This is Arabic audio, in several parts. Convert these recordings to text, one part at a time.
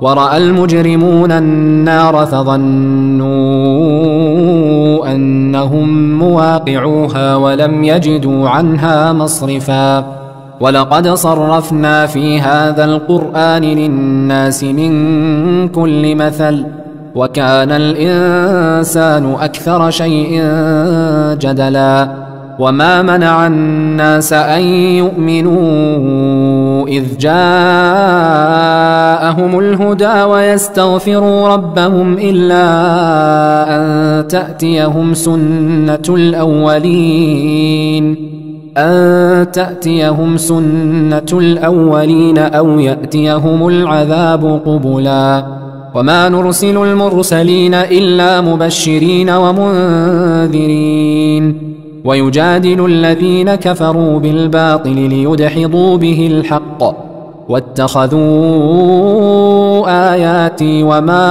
ورأى المجرمون النار فظنوا أنهم مواقعوها ولم يجدوا عنها مصرفا ولقد صرفنا في هذا القرآن للناس من كل مثل وكان الإنسان أكثر شيء جدلا وما منع الناس أن يؤمنوا إذ جاءهم الهدى ويستغفروا ربهم إلا أن تأتيهم سنة الأولين أو يأتيهم العذاب قبلا وما نرسل المرسلين إلا مبشرين ومنذرين ويجادل الذين كفروا بالباطل ليدحضوا به الحق واتخذوا آياتي وما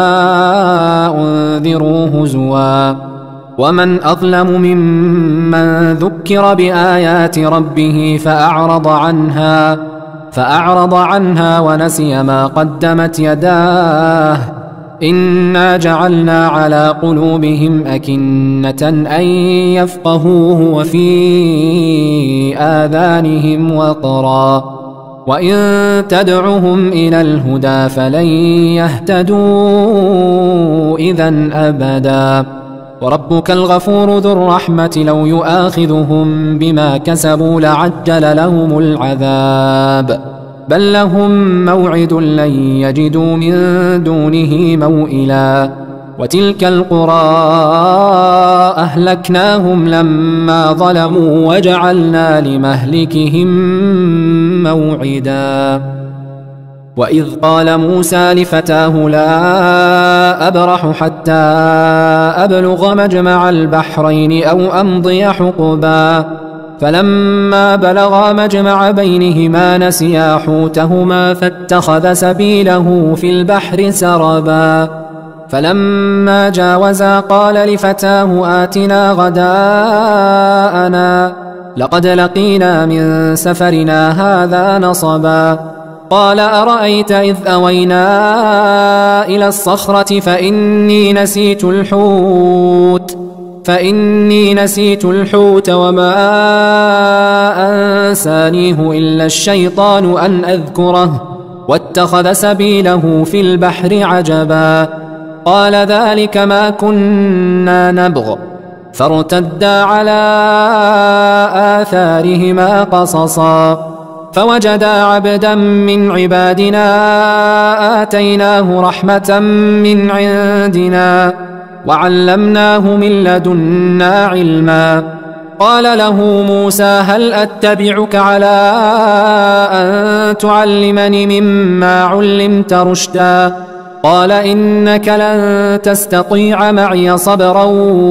أنذروا هزوا ومن أظلم ممن ذكر بآيات ربه فأعرض عنها ونسي ما قدمت يداه إنا جعلنا على قلوبهم أكنة أن يفقهوه وفي آذانهم وقرا وإن تدعهم إلى الهدى فلن يهتدوا إذن أبدا وربك الغفور ذو الرحمة لو يؤاخذهم بما كسبوا لعجل لهم العذاب بل لهم موعد لن يجدوا من دونه موئلا وتلك القرى أهلكناهم لما ظلموا وجعلنا لمهلكهم موعدا وإذ قال موسى لفتاه لا أبرح حتى أبلغ مجمع البحرين أو أمضي حقبا فلما بلغا مجمع بينهما نسيا حوتهما فاتخذ سبيله في البحر سربا فلما جاوزا قال لفتاه آتنا غداءنا لقد لقينا من سفرنا هذا نصبا قال أرأيت إذ أوينا إلى الصخرة فإني نسيت الحوت وما أنسانيه إلا الشيطان أن أذكره واتخذ سبيله في البحر عجبا قال ذلك ما كنا نبغ فارتدا على آثارهما قصصا فوجدا عبدا من عبادنا آتيناه رحمة من عندنا وعلمناه من لدنا علما قال له موسى هل أتبعك على أن تعلمني مما علمت رشدا قال إنك لن تستطيع معي صبرا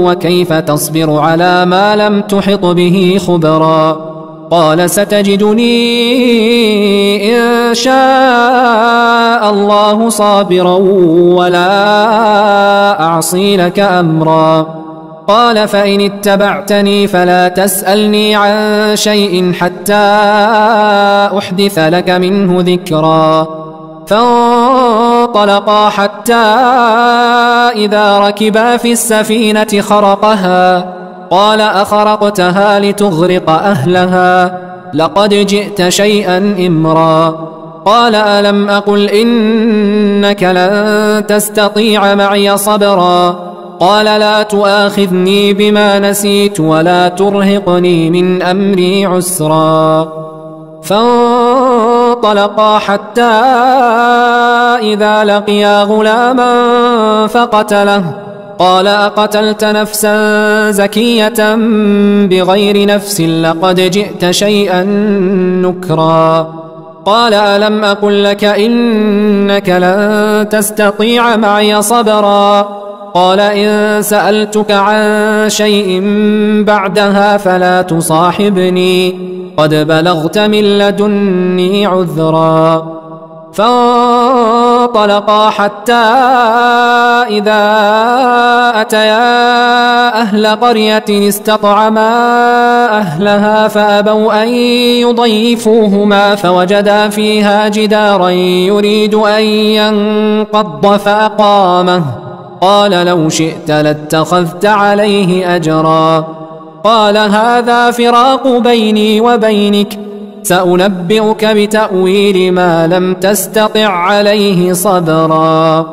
وكيف تصبر على ما لم تحط به خبرا قال ستجدني إن شاء الله صابرا ولا أعصي لك أمرا قال فإن اتبعتني فلا تسألني عن شيء حتى أحدث لك منه ذكرا فانطلقا حتى إذا ركبا في السفينة خرقها قال أخرقتها لتغرق أهلها لقد جئت شيئا إمرا قال ألم أقل إنك لن تستطيع معي صبرا قال لا تؤاخذني بما نسيت ولا ترهقني من أمري عسرا فانطلقا حتى إذا لقيا غلاما فقتله قال أقتلت نفسا زكية بغير نفس لقد جئت شيئا نكرا قال ألم أقل لك إنك لن تستطيع معي صبرا قال إن سألتك عن شيء بعدها فلا تصاحبني قد بلغت من لدني عذرا فانطلقا فانطلقا حتى إذا أتيا أهل قرية استطعما أهلها فأبوا أن يضيفوهما فوجدا فيها جدارا يريد أن ينقض فأقامه قال لو شئت لاتخذت عليه أجرا قال هذا فراق بيني وبينك سأنبئك بتأويل ما لم تستطع عليه صبرا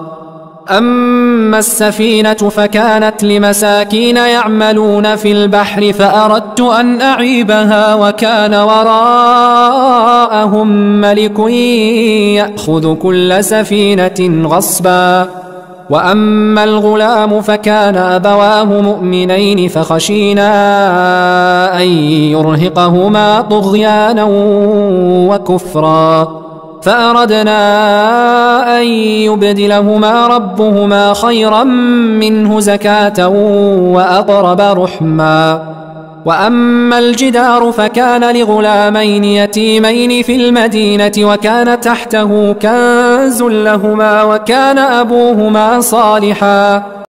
أما السفينة فكانت لمساكين يعملون في البحر فأردت أن أعيبها وكان وراءهم ملك يأخذ كل سفينة غصبا وأما الغلام فكان أبواه مؤمنين فخشينا أن يرهقهما طغيانا وكفرا فأردنا أن يبدلهما ربهما خيرا منه زكاة وأقرب رحما وأما الجدار فكان لغلامين يتيمين في المدينة وكان تحته كنز لهما وكان أبوهما صالحا